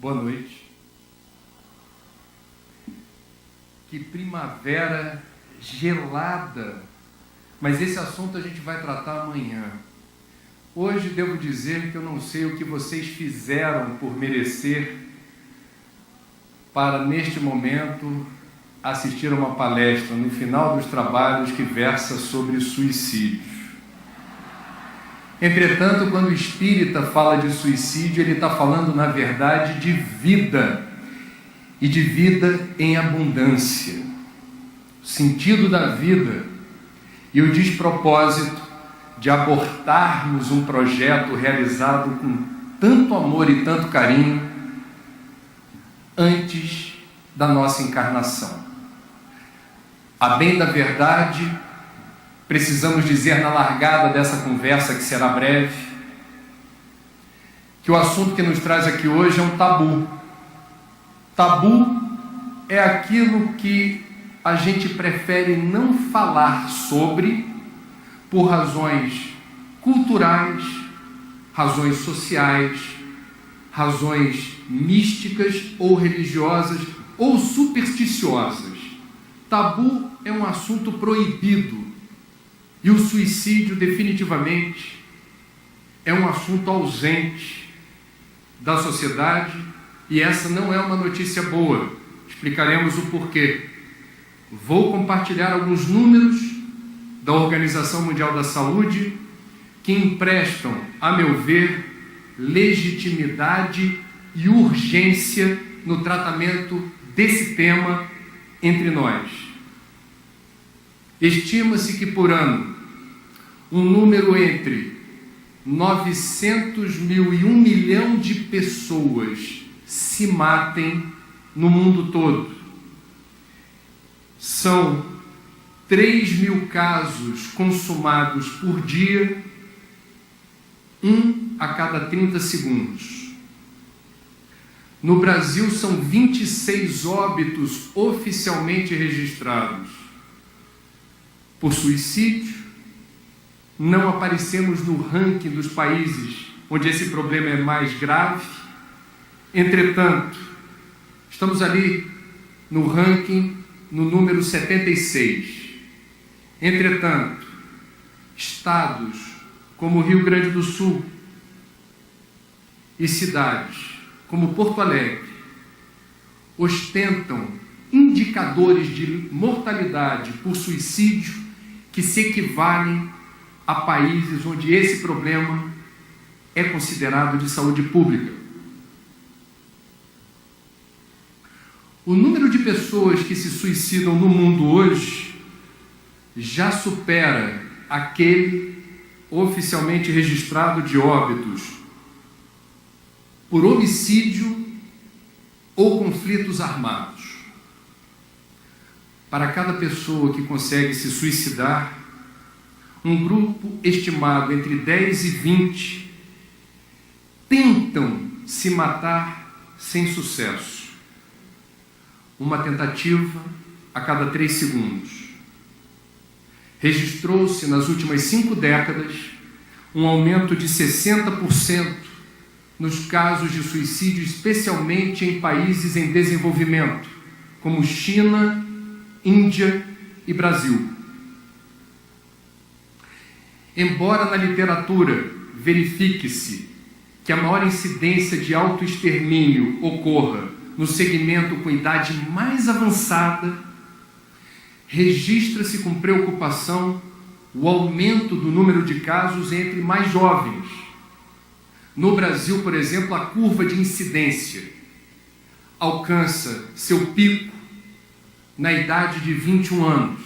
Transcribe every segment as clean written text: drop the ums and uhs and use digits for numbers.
Boa noite. Que primavera gelada, mas esse assunto a gente vai tratar amanhã. Hoje devo dizer que eu não sei o que vocês fizeram por merecer para, neste momento, assistir a uma palestra no final dos trabalhos que versa sobre suicídio. Entretanto, quando o espírita fala de suicídio, ele está falando, na verdade, de vida, e de vida em abundância. O sentido da vida e o despropósito de abortarmos um projeto realizado com tanto amor e tanto carinho antes da nossa encarnação. A bem da verdade, precisamos dizer na largada dessa conversa, que será breve, que o assunto que nos traz aqui hoje é um tabu. Tabu é aquilo que a gente prefere não falar sobre por razões culturais, razões sociais, razões místicas ou religiosas ou supersticiosas. Tabu é um assunto proibido. E o suicídio, definitivamente, é um assunto ausente da sociedade, e essa não é uma notícia boa. Explicaremos o porquê. Vou compartilhar alguns números da Organização Mundial da Saúde que emprestam, a meu ver, legitimidade e urgência no tratamento desse tema entre nós. Estima-se que por ano um número entre 900 mil e 1 milhão de pessoas se matem no mundo todo. São 3 mil casos consumados por dia, 1 a cada 30 segundos. No Brasil são 26 óbitos oficialmente registrados por suicídio. Não aparecemos no ranking dos países onde esse problema é mais grave. Entretanto, estamos ali no ranking, no número 76. Entretanto, estados como Rio Grande do Sul e cidades como Porto Alegre ostentam indicadores de mortalidade por suicídio que se equivalem a países onde esse problema é considerado de saúde pública. O número de pessoas que se suicidam no mundo hoje já supera aquele oficialmente registrado de óbitos por homicídio ou conflitos armados. Para cada pessoa que consegue se suicidar, um grupo estimado entre 10 e 20 tentam se matar sem sucesso. Uma tentativa a cada 3 segundos. Registrou-se nas últimas 5 décadas um aumento de 60% nos casos de suicídio, especialmente em países em desenvolvimento, como China, Índia e Brasil. Embora na literatura verifique-se que a maior incidência de autoextermínio ocorra no segmento com idade mais avançada, registra-se com preocupação o aumento do número de casos entre mais jovens. No Brasil, por exemplo, a curva de incidência alcança seu pico na idade de 21 anos.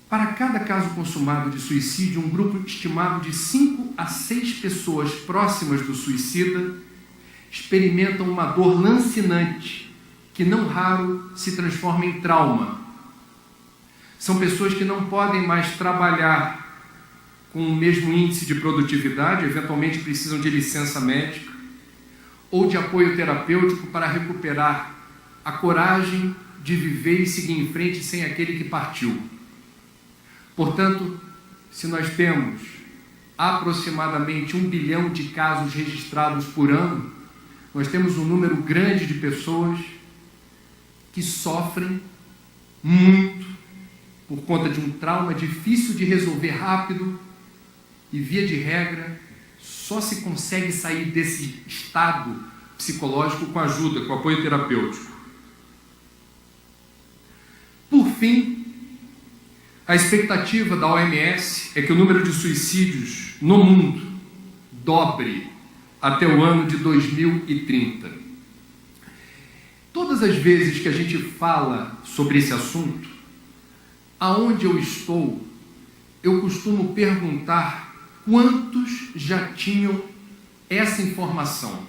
Para cada caso consumado de suicídio, um grupo estimado de 5 a 6 pessoas próximas do suicida experimentam uma dor lancinante, que não raro se transforma em trauma. São pessoas que não podem mais trabalhar com o mesmo índice de produtividade, eventualmente precisam de licença médica ou de apoio terapêutico para recuperar a coragem de viver e seguir em frente sem aquele que partiu. Portanto, se nós temos aproximadamente 1 bilhão de casos registrados por ano, nós temos um número grande de pessoas que sofrem muito por conta de um trauma difícil de resolver rápido e, via de regra, só se consegue sair desse estado psicológico com ajuda, com apoio terapêutico. Por fim, a expectativa da OMS é que o número de suicídios no mundo dobre até o ano de 2030. Todas as vezes que a gente fala sobre esse assunto, aonde eu estou, eu costumo perguntar quantos já tinham essa informação.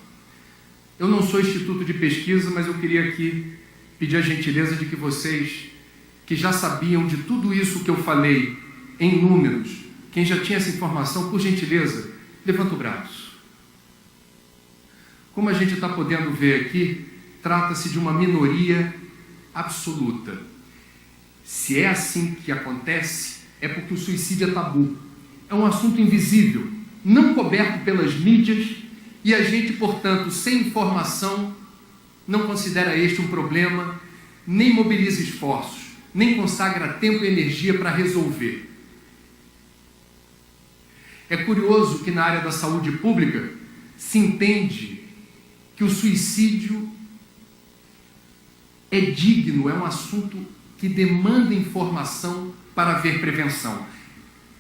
Eu não sou instituto de pesquisa, mas eu queria aqui pedir a gentileza de que vocês, que já sabiam de tudo isso que eu falei em números, quem já tinha essa informação, por gentileza, levanta o braço. Como a gente está podendo ver aqui, trata-se de uma minoria absoluta. Se é assim que acontece, é porque o suicídio é tabu. É um assunto invisível, não coberto pelas mídias, e a gente, portanto, sem informação, não considera este um problema, nem mobiliza esforços, nem consagra tempo e energia para resolver. É curioso que na área da saúde pública se entende que o suicídio é digno, é um assunto que demanda informação para haver prevenção.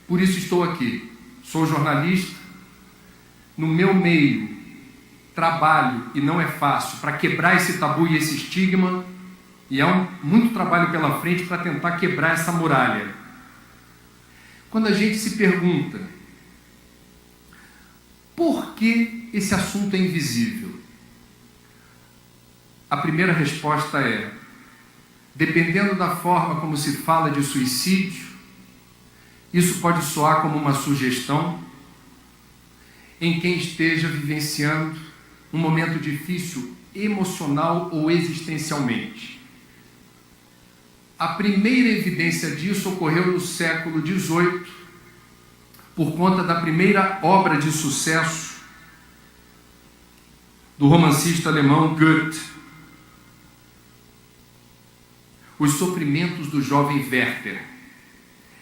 Por isso estou aqui. Sou jornalista, no meu meio trabalho, e não é fácil, para quebrar esse tabu e esse estigma, e há muito trabalho pela frente para tentar quebrar essa muralha. Quando a gente se pergunta por que esse assunto é invisível, a primeira resposta é: dependendo da forma como se fala de suicídio, isso pode soar como uma sugestão em quem esteja vivenciando um momento difícil emocional ou existencialmente. A primeira evidência disso ocorreu no século XVIII, por conta da primeira obra de sucesso do romancista alemão Goethe, Os Sofrimentos do Jovem Werther.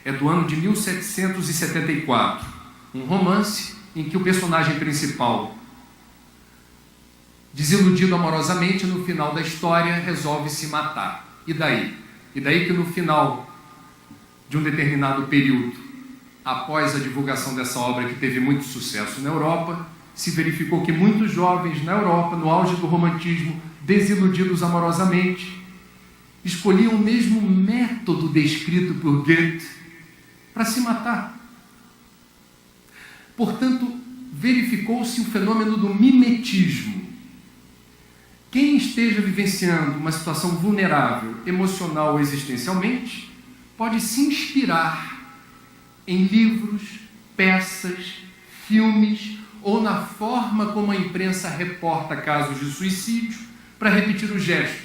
É do ano de 1774, um romance em que o personagem principal, desiludido amorosamente, no final da história resolve se matar. E daí? E daí que no final de um determinado período, após a divulgação dessa obra que teve muito sucesso na Europa, se verificou que muitos jovens na Europa, no auge do romantismo, desiludidos amorosamente, escolhiam o mesmo método descrito por Goethe para se matar. Portanto, verificou-se o fenômeno do mimetismo. Quem esteja vivenciando uma situação vulnerável, emocional ou existencialmente, pode se inspirar em livros, peças, filmes ou na forma como a imprensa reporta casos de suicídio para repetir o gesto.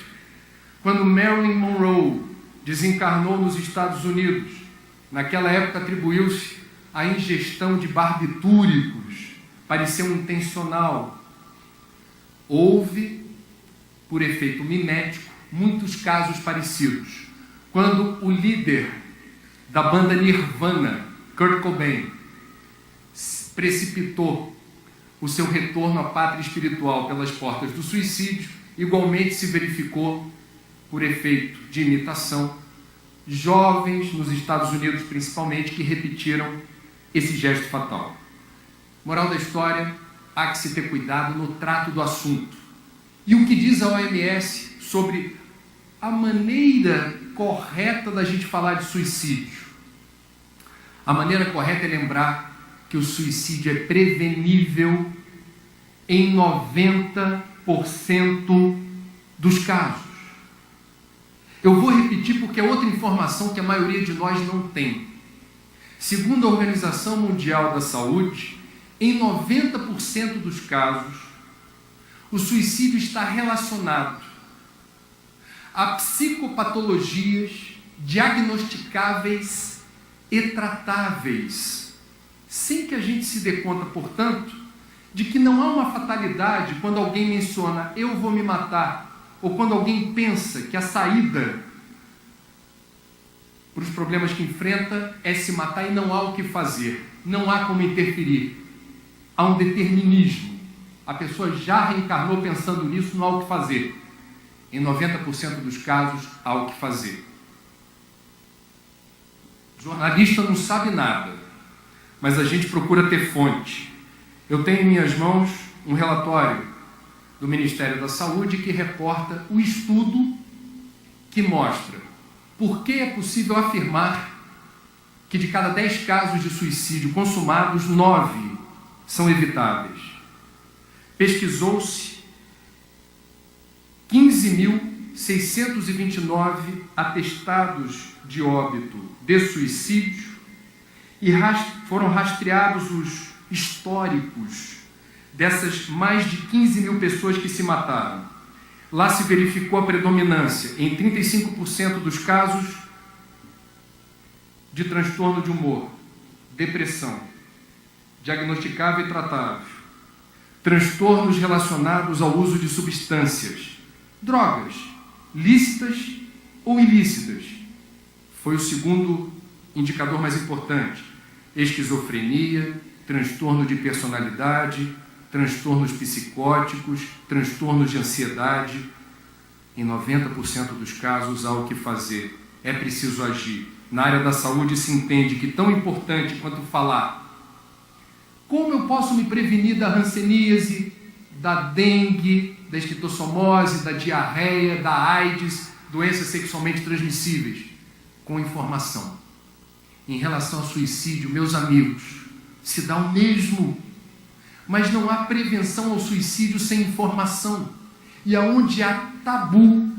Quando Marilyn Monroe desencarnou nos Estados Unidos, naquela época atribuiu-se a ingestão de barbitúricos, pareceu intencional. Houve, por efeito mimético, muitos casos parecidos. Quando o líder da banda Nirvana, Kurt Cobain, precipitou o seu retorno à pátria espiritual pelas portas do suicídio, igualmente se verificou, por efeito de imitação, jovens nos Estados Unidos principalmente que repetiram esse gesto fatal. Moral da história, há que se ter cuidado no trato do assunto. E o que diz a OMS sobre a maneira correta da gente falar de suicídio? A maneira correta é lembrar que o suicídio é prevenível em 90% dos casos. Eu vou repetir porque é outra informação que a maioria de nós não tem. Segundo a Organização Mundial da Saúde, em 90% dos casos, o suicídio está relacionado a psicopatologias diagnosticáveis e tratáveis. sem que a gente se dê conta, portanto, de que não há uma fatalidade quando alguém menciona eu vou me matar, ou quando alguém pensa que a saída para os problemas que enfrenta é se matar e não há o que fazer, não há como interferir. Há um determinismo. A pessoa já reencarnou pensando nisso, não há o que fazer. Em 90% dos casos, há o que fazer. O jornalista não sabe nada, mas a gente procura ter fonte. Eu tenho em minhas mãos um relatório do Ministério da Saúde que reporta o estudo que mostra por que é possível afirmar que de cada 10 casos de suicídio consumados, 9 são evitáveis. Pesquisou-se 15.629 atestados de óbito de suicídio e foram rastreados os históricos dessas mais de 15 mil pessoas que se mataram. Lá se verificou a predominância, em 35% dos casos, de transtorno de humor, depressão, diagnosticável e tratável, transtornos relacionados ao uso de substâncias, drogas, lícitas ou ilícitas. Foi o segundo indicador mais importante. Esquizofrenia, transtorno de personalidade, transtornos psicóticos, transtornos de ansiedade. Em 90% dos casos há o que fazer. É preciso agir. Na área da saúde se entende que tão importante quanto falar como eu posso me prevenir da hanseníase, da dengue, da esquistossomose, da diarreia, da AIDS, doenças sexualmente transmissíveis, com informação. Em relação ao suicídio, meus amigos, se dá o mesmo, mas não há prevenção ao suicídio sem informação. E aonde há tabu,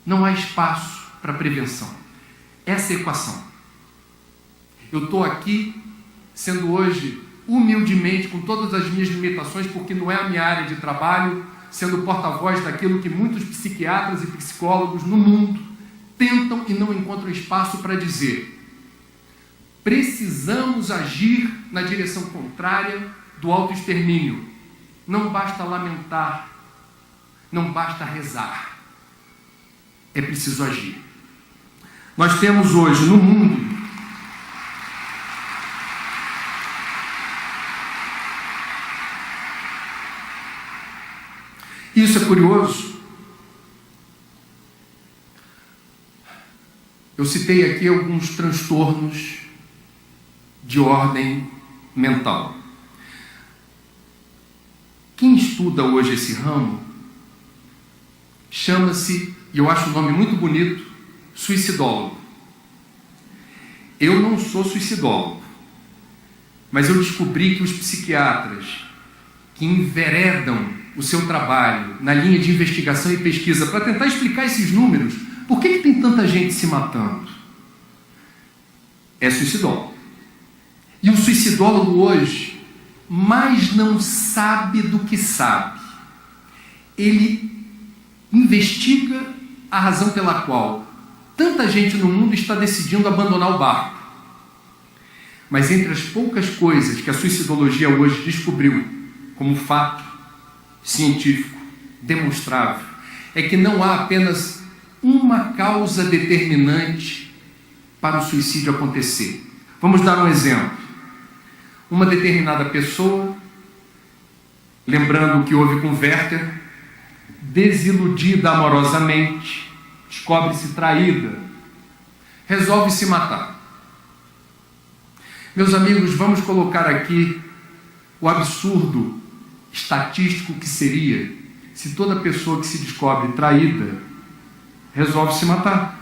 não há espaço para prevenção. Essa é a equação. Eu estou aqui, sendo hoje, humildemente, com todas as minhas limitações, porque não é a minha área de trabalho, sendo porta-voz daquilo que muitos psiquiatras e psicólogos no mundo tentam e não encontram espaço para dizer. Precisamos agir na direção contrária do autoextermínio. Não basta lamentar, não basta rezar. É preciso agir. Nós temos hoje no mundo isso é curioso. Eu citei aqui alguns transtornos de ordem mental. Quem estuda hoje esse ramo chama-se, e eu acho o nome muito bonito, suicidólogo. Eu não sou suicidólogo, mas eu descobri que os psiquiatras que enveredam o seu trabalho na linha de investigação e pesquisa para tentar explicar esses números, por que tem tanta gente se matando? É suicidólogo. E o suicidólogo hoje mais não sabe do que sabe. Ele investiga a razão pela qual tanta gente no mundo está decidindo abandonar o barco. Mas entre as poucas coisas que a suicidologia hoje descobriu como fato científico, demonstrável, é que não há apenas uma causa determinante para o suicídio acontecer. Vamos dar um exemplo. Uma determinada pessoa, lembrando o que houve com Werther, desiludida amorosamente, descobre-se traída, resolve se matar. Meus amigos, vamos colocar aqui o absurdo estatístico que seria se toda pessoa que se descobre traída resolve se matar.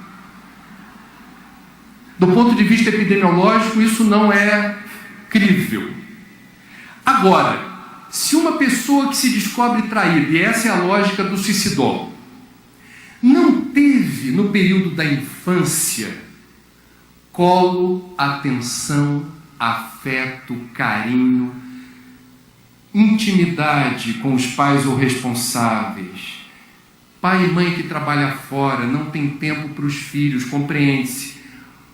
Do ponto de vista epidemiológico, isso não é crível. Agora, se uma pessoa que se descobre traída, e essa é a lógica do suicidólogo, não teve no período da infância colo, atenção, afeto, carinho, intimidade com os pais ou responsáveis, pai e mãe que trabalha fora, não tem tempo para os filhos, compreende-se.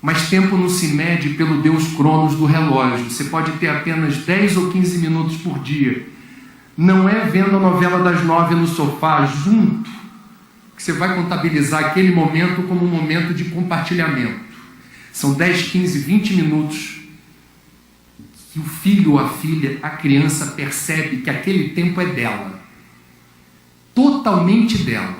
Mas tempo não se mede pelo Deus Cronos do relógio. Você pode ter apenas 10 ou 15 minutos por dia. Não é vendo a novela das 9 no sofá junto que você vai contabilizar aquele momento como um momento de compartilhamento. São 10, 15, 20 minutos que o filho ou a filha, a criança, percebe que aquele tempo é dela. Totalmente dela.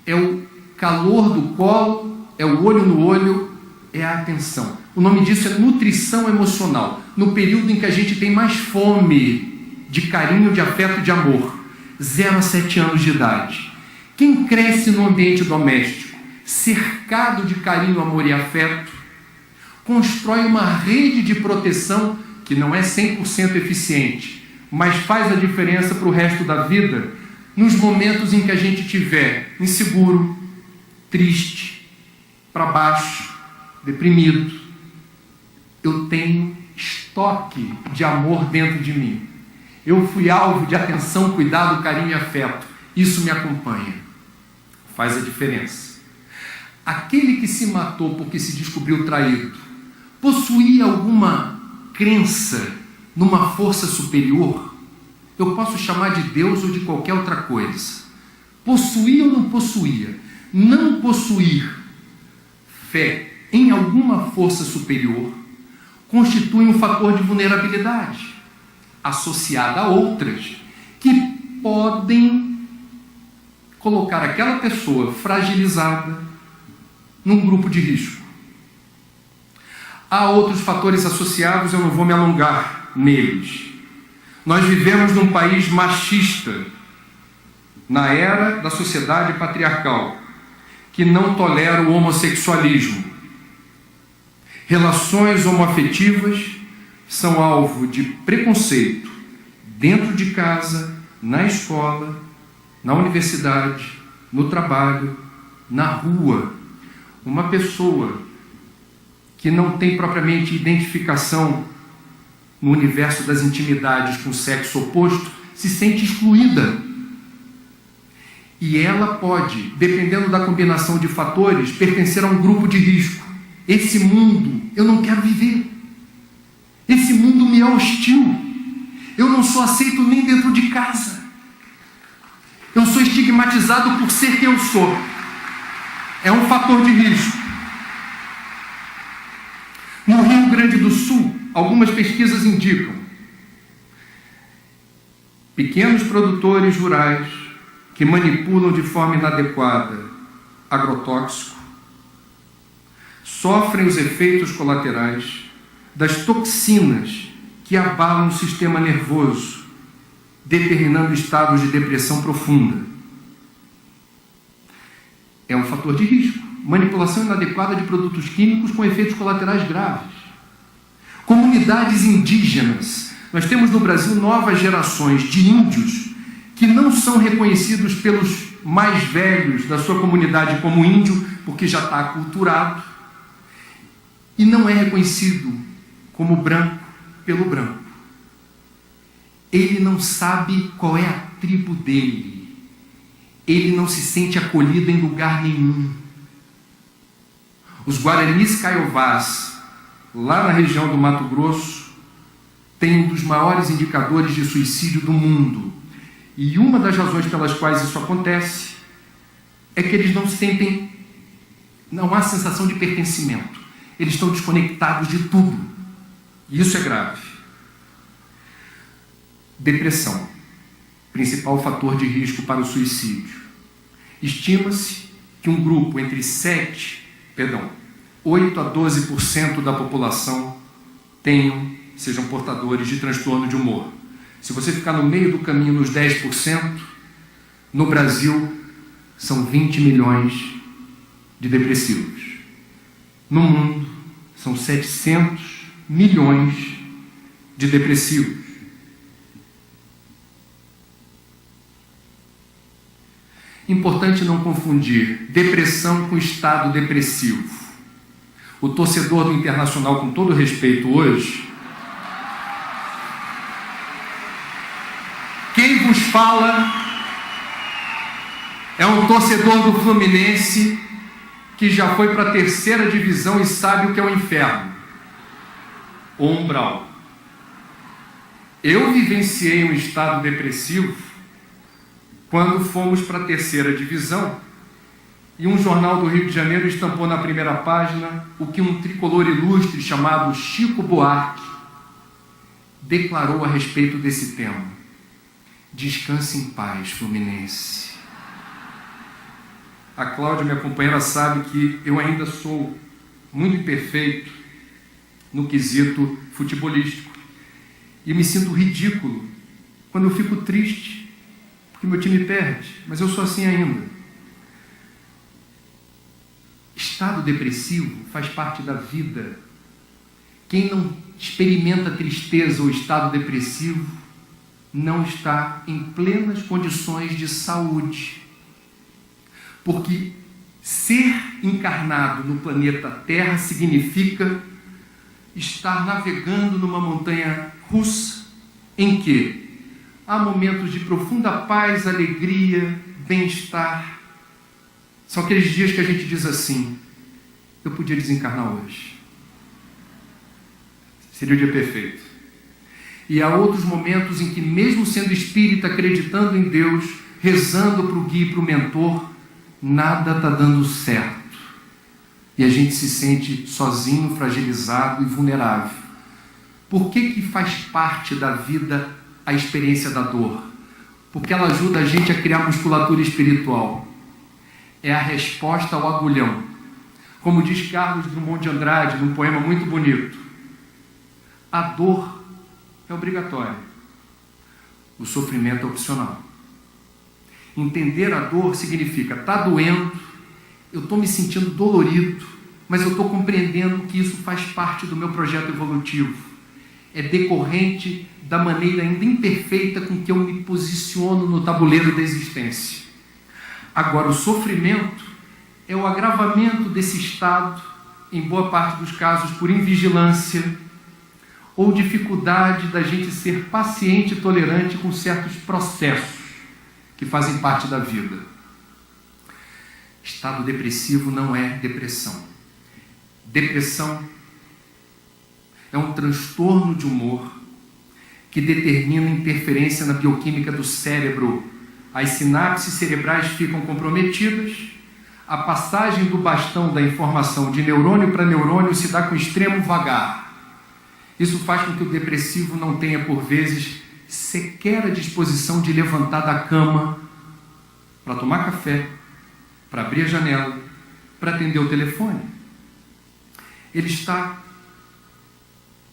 É o calor do colo, é o olho no olho, é a atenção. O nome disso é nutrição emocional. No período em que a gente tem mais fome de carinho, de afeto, de amor. 0 a 7 anos de idade. Quem cresce no ambiente doméstico, cercado de carinho, amor e afeto, constrói uma rede de proteção que não é 100% eficiente, mas faz a diferença para o resto da vida, nos momentos em que a gente estiver inseguro, triste, para baixo, deprimido. Eu tenho estoque de amor dentro de mim. Eu fui alvo de atenção, cuidado, carinho e afeto. Isso me acompanha. Faz a diferença. Aquele que se matou porque se descobriu traído, possuía alguma crença numa força superior? Eu posso chamar de Deus ou de qualquer outra coisa. Possuía ou não possuía? Não possuir fé em alguma força superior constitui um fator de vulnerabilidade, associada a outras que podem colocar aquela pessoa fragilizada num grupo de risco. Há outros fatores associados, eu não vou me alongar neles. Nós vivemos num país machista, na era da sociedade patriarcal, que não tolera o homossexualismo. Relações homoafetivas são alvo de preconceito dentro de casa, na escola, na universidade, no trabalho, na rua. Uma pessoa que não tem propriamente identificação no universo das intimidades com o sexo oposto se sente excluída. E ela pode, dependendo da combinação de fatores, pertencer a um grupo de risco. Esse mundo eu não quero viver. Esse mundo me é hostil. Eu não sou aceito nem dentro de casa. Eu sou estigmatizado por ser quem eu sou. É um fator de risco. No Rio Grande do Sul, algumas pesquisas indicam pequenos produtores rurais que manipulam de forma inadequada agrotóxico sofrem os efeitos colaterais das toxinas que abalam o sistema nervoso, determinando estados de depressão profunda. É um fator de risco. Manipulação inadequada de produtos químicos com efeitos colaterais graves. Comunidades indígenas. Nós temos no Brasil novas gerações de índios que não são reconhecidos pelos mais velhos da sua comunidade como índio, porque já está aculturado, e não é reconhecido como branco pelo branco. Ele não sabe qual é a tribo dele. Ele não se sente acolhido em lugar nenhum. Os Guaranis Caiovás, lá na região do Mato Grosso, têm um dos maiores indicadores de suicídio do mundo. E uma das razões pelas quais isso acontece é que eles não sentem, não há sensação de pertencimento. Eles estão desconectados de tudo. E isso é grave. Depressão, principal fator de risco para o suicídio. Estima-se que um grupo entre 8 a 12% da população sejam portadores de transtorno de humor. Se você ficar no meio do caminho nos 10%, no Brasil são 20 milhões de depressivos. No mundo são 700 milhões de depressivos. Importante não confundir depressão com estado depressivo. O torcedor do Internacional, com todo respeito hoje, quem vos fala é um torcedor do Fluminense que já foi para a 3ª divisão e sabe o que é o inferno, o umbral. Eu vivenciei um estado depressivo quando fomos para a 3ª divisão e um jornal do Rio de Janeiro estampou na primeira página o que um tricolor ilustre chamado Chico Buarque declarou a respeito desse tema: descanse em paz, Fluminense. A Cláudia, minha companheira, sabe que eu ainda sou muito imperfeito no quesito futebolístico e me sinto ridículo quando eu fico triste porque meu time perde, mas eu sou assim ainda. Estado depressivo faz parte da vida. Quem não experimenta tristeza ou estado depressivo não está em plenas condições de saúde. Porque ser encarnado no planeta Terra significa estar navegando numa montanha russa em que há momentos de profunda paz, alegria, bem-estar. São aqueles dias que a gente diz assim: eu podia desencarnar hoje. Seria o dia perfeito. E há outros momentos em que, mesmo sendo espírita, acreditando em Deus, rezando para o guia e para o mentor, nada está dando certo. E a gente se sente sozinho, fragilizado e vulnerável. Por que faz parte da vida a experiência da dor? Porque ela ajuda a gente a criar musculatura espiritual. É a resposta ao agulhão. Como diz Carlos Drummond de Andrade, num poema muito bonito: a dor é obrigatória, o sofrimento é opcional. Entender a dor significa: está doendo, eu estou me sentindo dolorido, mas eu estou compreendendo que isso faz parte do meu projeto evolutivo. É decorrente da maneira ainda imperfeita com que eu me posiciono no tabuleiro da existência. Agora, o sofrimento é o agravamento desse estado, em boa parte dos casos por invigilância ou dificuldade da gente ser paciente e tolerante com certos processos que fazem parte da vida. Estado depressivo não é depressão. Depressão é um transtorno de humor que determina interferência na bioquímica do cérebro. As sinapses cerebrais ficam comprometidas, a passagem do bastão da informação de neurônio para neurônio se dá com extremo vagar. Isso faz com que o depressivo não tenha, por vezes, sequer a disposição de levantar da cama para tomar café, para abrir a janela, para atender o telefone.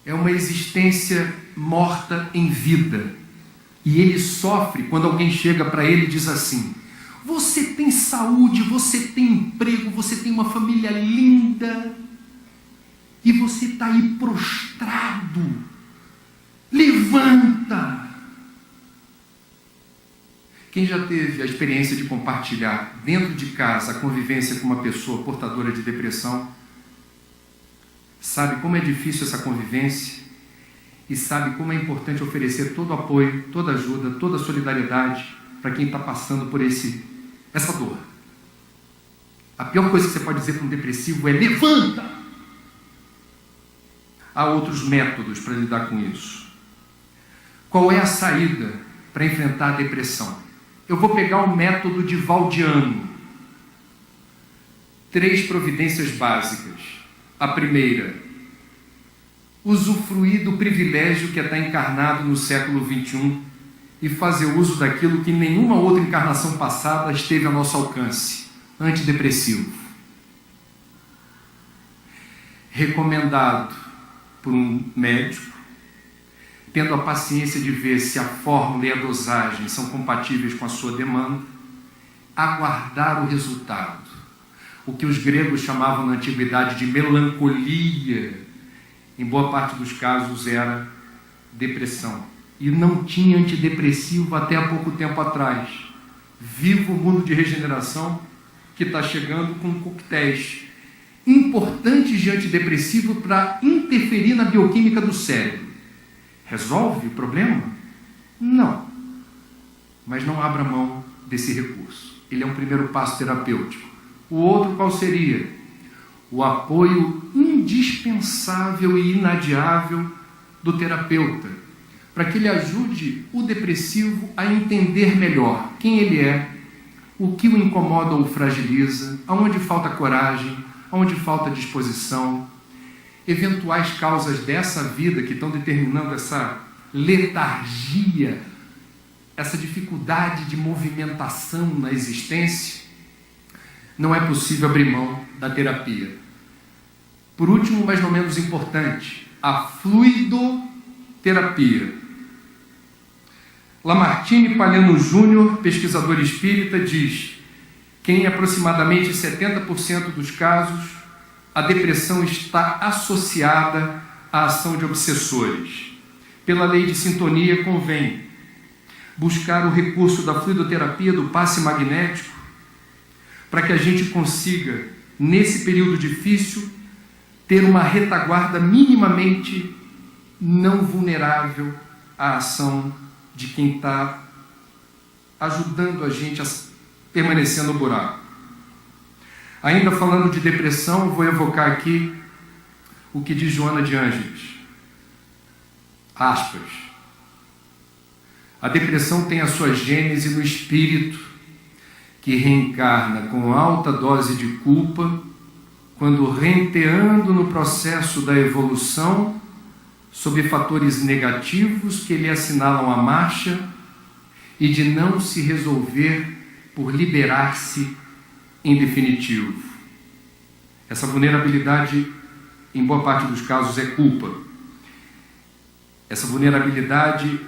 É uma existência morta em vida. E ele sofre quando alguém chega para ele e diz assim: você tem saúde, você tem emprego, você tem uma família linda, e você está aí prostrado. Levanta! Quem já teve a experiência de compartilhar dentro de casa a convivência com uma pessoa portadora de depressão, sabe como é difícil essa convivência e sabe como é importante oferecer todo o apoio, toda a ajuda, toda a solidariedade para quem está passando por essa dor. A pior coisa que você pode dizer para um depressivo é: levanta! Há outros métodos para lidar com isso. Qual é a saída para enfrentar a depressão? Eu vou pegar o método de Valdiano. 3 providências básicas. A primeira: usufruir do privilégio que é estar encarnado no século XXI e fazer uso daquilo que nenhuma outra encarnação passada esteve ao nosso alcance. Antidepressivo. Recomendado por um médico, tendo a paciência de ver se a fórmula e a dosagem são compatíveis com a sua demanda, aguardar o resultado. O que os gregos chamavam na antiguidade de melancolia, em boa parte dos casos era depressão. E não tinha antidepressivo até há pouco tempo atrás. Viva o mundo de regeneração que está chegando com coquetéis importantes de antidepressivo para interferir na bioquímica do cérebro. Resolve o problema? Não. Mas não abra mão desse recurso. Ele é um primeiro passo terapêutico. O outro qual seria? o apoio indispensável e inadiável do terapeuta, para que ele ajude o depressivo a entender melhor quem ele é, o que o incomoda ou o fragiliza, aonde falta coragem, aonde falta disposição, eventuais causas dessa vida que estão determinando essa letargia, essa dificuldade de movimentação na existência. Não é possível abrir mão da terapia. Por último, mas não menos importante, a fluidoterapia. Lamartine Palhano Júnior, pesquisador espírita, diz que em aproximadamente 70% dos casos, a depressão está associada à ação de obsessores. Pela lei de sintonia, convém buscar o recurso da fluidoterapia, do passe magnético, para que a gente consiga, nesse período difícil, ter uma retaguarda minimamente não vulnerável à ação de quem está ajudando a gente a permanecer no buraco. Ainda falando de depressão, vou evocar aqui o que diz Joana de Ângeles. Aspas. A depressão tem a sua gênese no espírito, que reencarna com alta dose de culpa, quando renteando no processo da evolução, sob fatores negativos que lhe assinalam a marcha, e de não se resolver por liberar-se em definitivo. Essa vulnerabilidade, em boa parte dos casos, é culpa. Essa vulnerabilidade,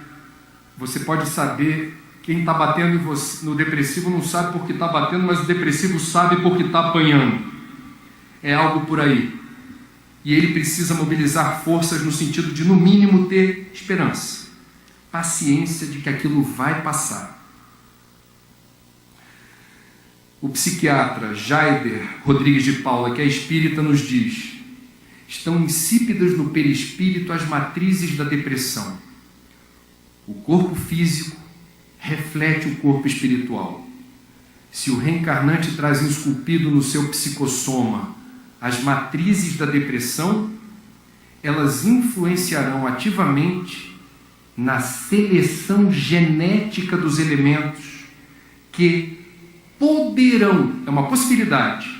você pode saber, quem está batendo em você, no depressivo não sabe por que está batendo, mas o depressivo sabe por que está apanhando. É algo por aí. E ele precisa mobilizar forças no sentido de, no mínimo, ter esperança, paciência de que aquilo vai passar. O psiquiatra Jaider Rodrigues de Paula, que é espírita, nos diz: estão insípidas no perispírito as matrizes da depressão. O corpo físico reflete o corpo espiritual. Se o reencarnante traz esculpido no seu psicossoma as matrizes da depressão, elas influenciarão ativamente na seleção genética dos elementos que poderão, é uma possibilidade,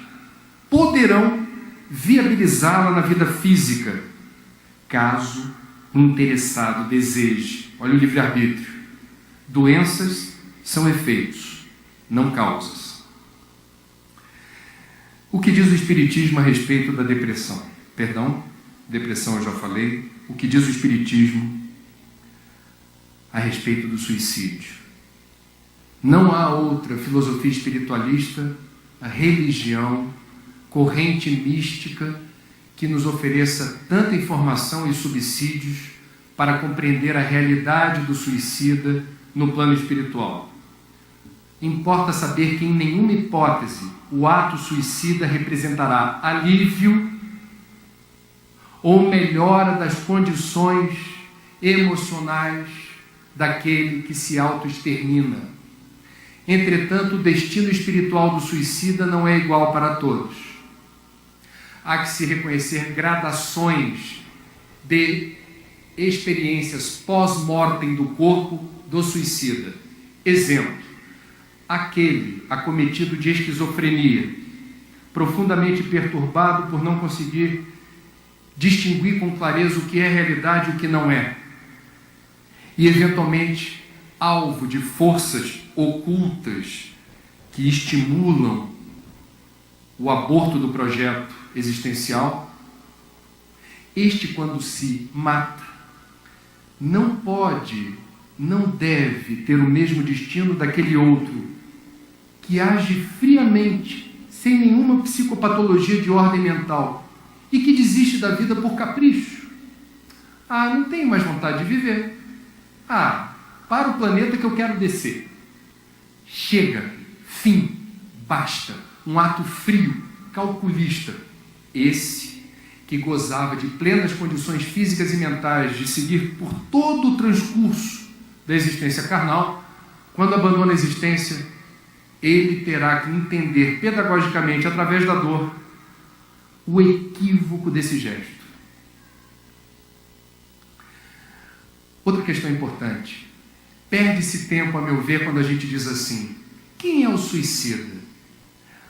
poderão viabilizá-la na vida física, caso o interessado deseje. Olha o livre-arbítrio. Doenças são efeitos, não causas. O que diz o Espiritismo a respeito da depressão? Perdão, depressão eu já falei. O que diz o Espiritismo a respeito do suicídio? Não há outra filosofia espiritualista, a religião, corrente mística que nos ofereça tanta informação e subsídios para compreender a realidade do suicida no plano espiritual. Importa saber que em nenhuma hipótese o ato suicida representará alívio ou melhora das condições emocionais daquele que se auto-extermina. Entretanto, o destino espiritual do suicida não é igual para todos. Há que se reconhecer gradações de experiências pós-mortem do corpo do suicida. Exemplo: aquele acometido de esquizofrenia, profundamente perturbado por não conseguir distinguir com clareza o que é realidade e o que não é, e eventualmente alvo de forças ocultas que estimulam o aborto do projeto existencial. Este, quando se mata, não pode, não deve ter o mesmo destino daquele outro que age friamente, sem nenhuma psicopatologia de ordem mental e que desiste da vida por capricho. Não tenho mais vontade de viver. Para o planeta que eu quero descer. Chega, fim, basta. Um ato frio, calculista. Esse que gozava de plenas condições físicas e mentais de seguir por todo o transcurso da existência carnal, quando abandona a existência, ele terá que entender pedagogicamente, através da dor, o equívoco desse gesto. Outra questão importante. Perde-se tempo, a meu ver, quando a gente diz assim: quem é o suicida?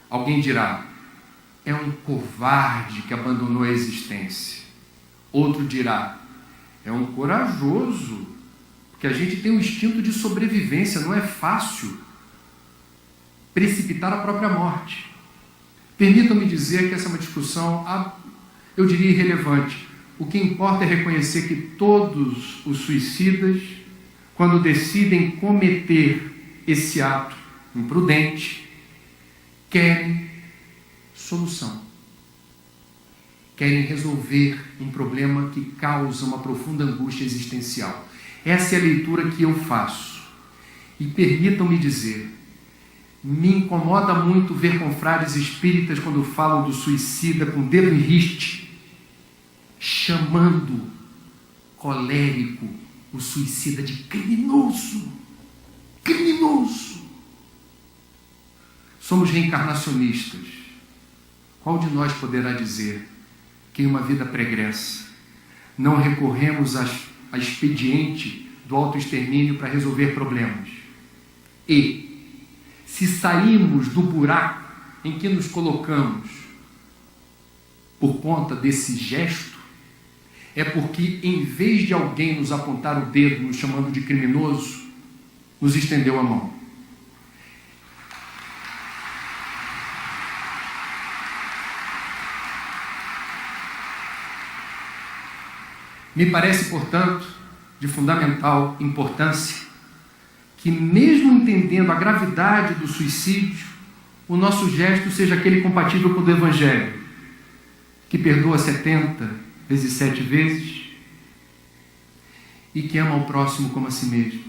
Alguém dirá: é um covarde que abandonou a existência. Outro dirá: é um corajoso, porque a gente tem um instinto de sobrevivência, não é fácil precipitar a própria morte. Permitam-me dizer que essa é uma discussão, eu diria, irrelevante. O que importa é reconhecer que todos os suicidas, quando decidem cometer esse ato imprudente, querem solução. Querem resolver um problema que causa uma profunda angústia existencial. Essa é a leitura que eu faço. E permitam-me dizer, me incomoda muito ver confrades espíritas, quando falam do suicida com dedo em riste, chamando colérico o suicida de criminoso. Criminoso! Somos reencarnacionistas. Qual de nós poderá dizer que em uma vida pregressa não recorremos a expediente do autoextermínio para resolver problemas? E, se saímos do buraco em que nos colocamos por conta desse gesto, é porque, em vez de alguém nos apontar o dedo, nos chamando de criminoso, nos estendeu a mão. Me parece, portanto, de fundamental importância que, mesmo entendendo a gravidade do suicídio, o nosso gesto seja aquele compatível com o do Evangelho, que perdoa 70 vezes 7 vezes e que ama ao próximo como a si mesmo.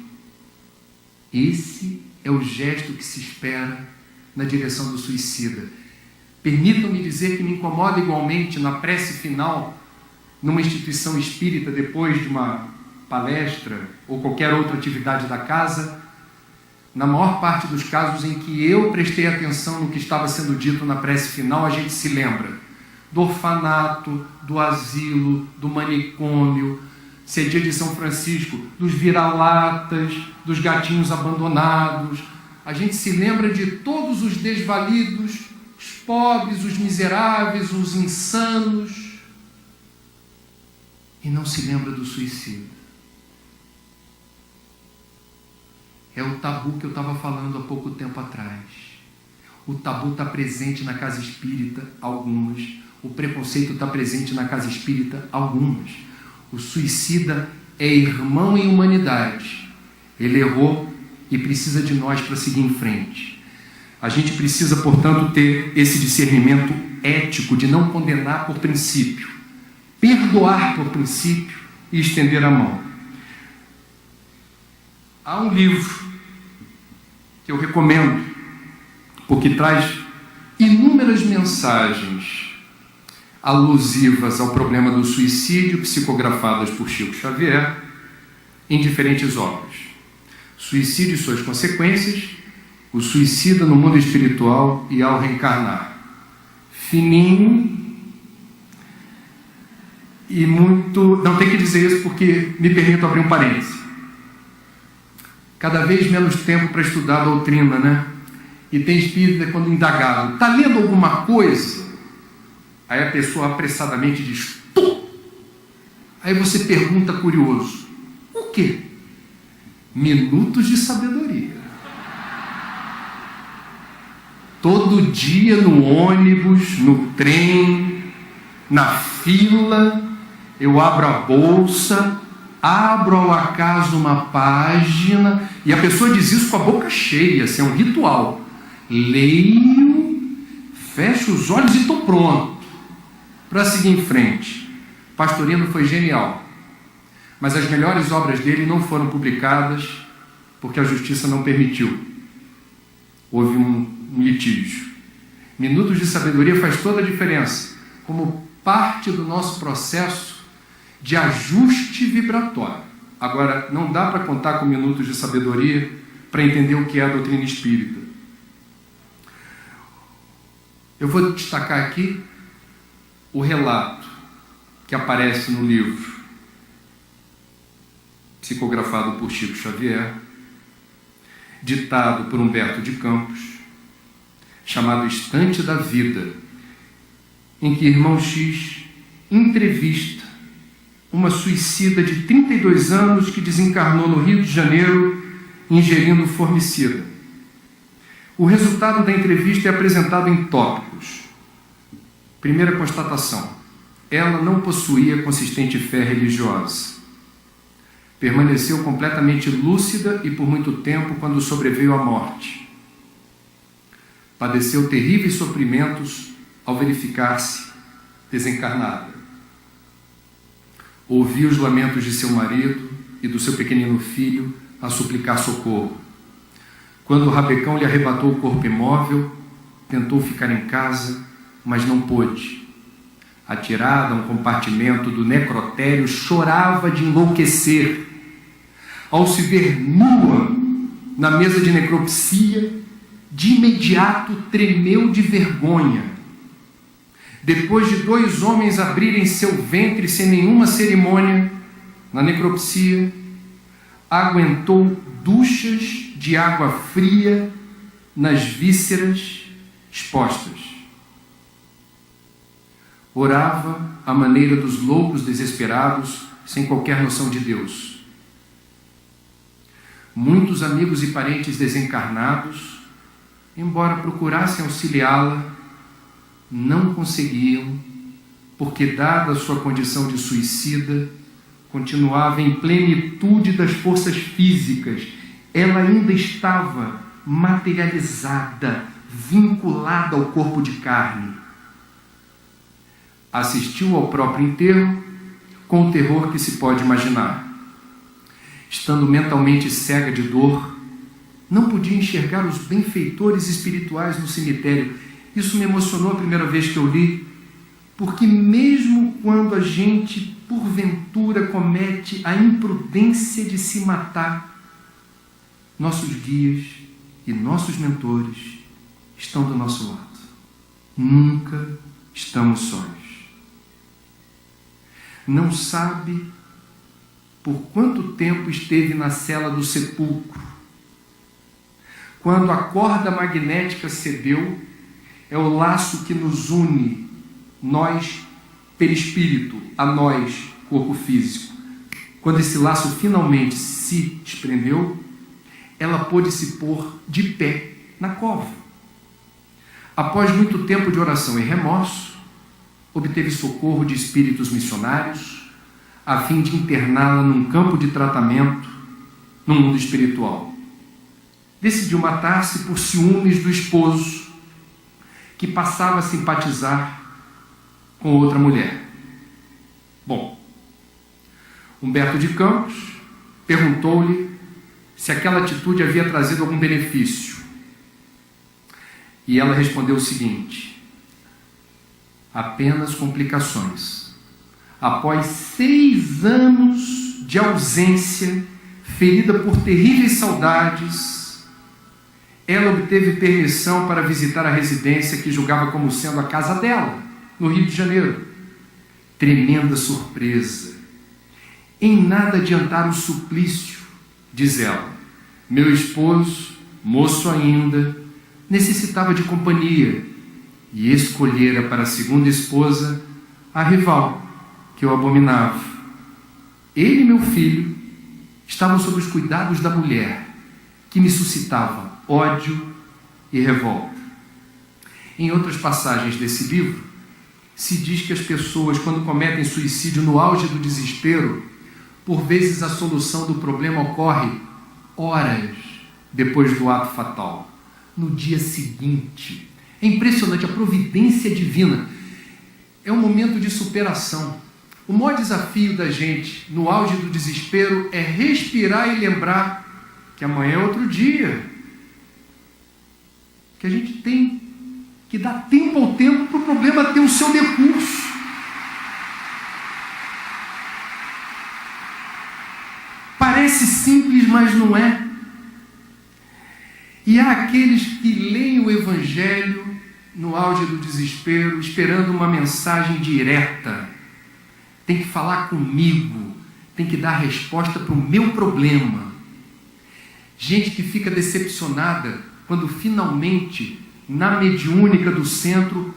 Esse é o gesto que se espera na direção do suicida. Permitam-me dizer que me incomoda igualmente na prece final, numa instituição espírita, depois de uma palestra ou qualquer outra atividade da casa, na maior parte dos casos em que eu prestei atenção no que estava sendo dito na prece final, a gente se lembra do orfanato, do asilo, do manicômio, se é dia de São Francisco, dos vira-latas, dos gatinhos abandonados. A gente se lembra de todos os desvalidos, os pobres, os miseráveis, os insanos, e não se lembra do suicida. É o tabu que eu estava falando há pouco tempo atrás. O tabu está presente na casa espírita, algumas. O preconceito está presente na casa espírita, algumas. O suicida é irmão em humanidade. Ele errou e precisa de nós para seguir em frente. A gente precisa, portanto, ter esse discernimento ético de não condenar por princípio, perdoar por princípio e estender a mão. Há um livro que eu recomendo, porque traz inúmeras mensagens alusivas ao problema do suicídio, psicografadas por Chico Xavier, em diferentes obras. Suicídio e suas consequências, o suicida no mundo espiritual e ao reencarnar. Fininho e muito... Não tem que dizer isso porque me permito abrir um parêntese. Cada vez menos tempo para estudar a doutrina, né? E tem espírita quando indagado, está lendo alguma coisa? Aí a pessoa apressadamente diz, Tum! Aí você pergunta curioso, o quê? Minutos de sabedoria. Todo dia no ônibus, no trem, na fila, eu abro a bolsa, abro ao acaso uma página, e a pessoa diz isso com a boca cheia, assim, é um ritual. Leio, fecho os olhos e estou pronto para seguir em frente. Pastorino foi genial, mas as melhores obras dele não foram publicadas porque a justiça não permitiu. Houve um litígio. Minutos de sabedoria faz toda a diferença, como parte do nosso processo de ajuste vibratório. Agora, não dá para contar com minutos de sabedoria para entender o que é a doutrina espírita. Eu vou destacar aqui o relato que aparece no livro, psicografado por Chico Xavier, ditado por Humberto de Campos, chamado Estante da Vida, em que Irmão X entrevista uma suicida de 32 anos que desencarnou no Rio de Janeiro ingerindo formicida. O resultado da entrevista é apresentado em tópicos. Primeira constatação: ela não possuía consistente fé religiosa. Permaneceu completamente lúcida e por muito tempo quando sobreveio a morte. Padeceu terríveis sofrimentos ao verificar-se desencarnada. Ouviu os lamentos de seu marido e do seu pequenino filho a suplicar socorro. Quando o rabecão lhe arrebatou o corpo imóvel, tentou ficar em casa, mas não pôde. Atirada a um compartimento do necrotério, chorava de enlouquecer. Ao se ver nua na mesa de necropsia, de imediato tremeu de vergonha. Depois de 2 homens abrirem seu ventre sem nenhuma cerimônia, na necropsia, aguentou duchas de água fria nas vísceras expostas. Orava à maneira dos loucos desesperados, sem qualquer noção de Deus. Muitos amigos e parentes desencarnados, embora procurassem auxiliá-la, não conseguiam, porque, dada a sua condição de suicida, continuava em plenitude das forças físicas. Ela ainda estava materializada, vinculada ao corpo de carne. Assistiu ao próprio enterro com o terror que se pode imaginar. Estando mentalmente cega de dor, não podia enxergar os benfeitores espirituais no cemitério. Isso me emocionou a primeira vez que eu li, porque mesmo quando a gente, porventura, comete a imprudência de se matar, nossos guias e nossos mentores estão do nosso lado. Nunca estamos sós. Não sabe por quanto tempo esteve na cela do sepulcro. Quando a corda magnética cedeu, é o laço que nos une, nós, perispírito, a nós, corpo físico. Quando esse laço finalmente se desprendeu, ela pôde se pôr de pé na cova. Após muito tempo de oração e remorso, obteve socorro de espíritos missionários, a fim de interná-la num campo de tratamento no mundo espiritual. Decidiu matar-se por ciúmes do esposo, que passava a simpatizar com outra mulher. Bom, Humberto de Campos perguntou-lhe se aquela atitude havia trazido algum benefício. E ela respondeu o seguinte: apenas complicações. Após 6 anos de ausência, ferida por terríveis saudades, ela obteve permissão para visitar a residência que julgava como sendo a casa dela, no Rio de Janeiro. Tremenda surpresa. Em nada adiantara o suplício, diz ela. Meu esposo, moço ainda, necessitava de companhia e escolhera para a segunda esposa a rival que eu abominava. Ele e meu filho estavam sob os cuidados da mulher, que me suscitava ódio e revolta. Em outras passagens desse livro, se diz que as pessoas, quando cometem suicídio no auge do desespero, por vezes a solução do problema ocorre horas depois do ato fatal, no dia seguinte. É impressionante a providência divina. É um momento de superação. O maior desafio da gente, no auge do desespero, é respirar e lembrar que amanhã é outro dia. Que a gente tem que dar tempo ao tempo para o problema ter o seu decurso. Parece simples, mas não é. E há aqueles que leem o Evangelho no auge do desespero, esperando uma mensagem direta. Tem que falar comigo, tem que dar resposta para o meu problema. Gente que fica decepcionada quando finalmente, na mediúnica do centro,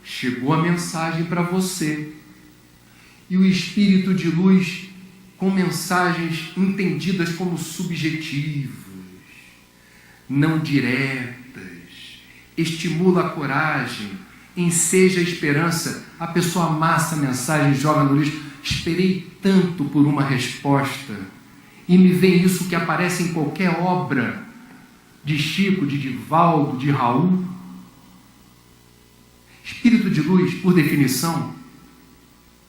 chegou a mensagem para você. E o espírito de luz, com mensagens entendidas como subjetivas, não diretas, estimula a coragem, enseja a esperança. A pessoa amassa a mensagem, joga no lixo. Esperei tanto por uma resposta, e me vem isso que aparece em qualquer obra de Chico, de Divaldo, de Raul. Espírito de luz, por definição,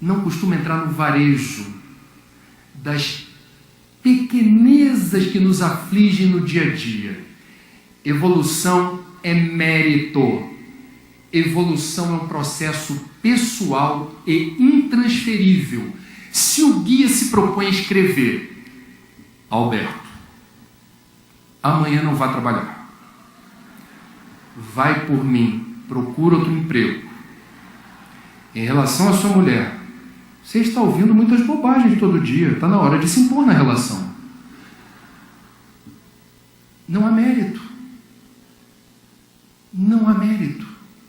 não costuma entrar no varejo das pequenezas que nos afligem no dia a dia. Evolução é mérito. Evolução é um processo pessoal e intransferível. Se o guia se propõe a escrever: Alberto, amanhã não vá trabalhar, vai por mim, procura outro emprego. Em relação à sua mulher, você está ouvindo muitas bobagens todo dia, está na hora de se impor na relação. Não há mérito. Não há mérito.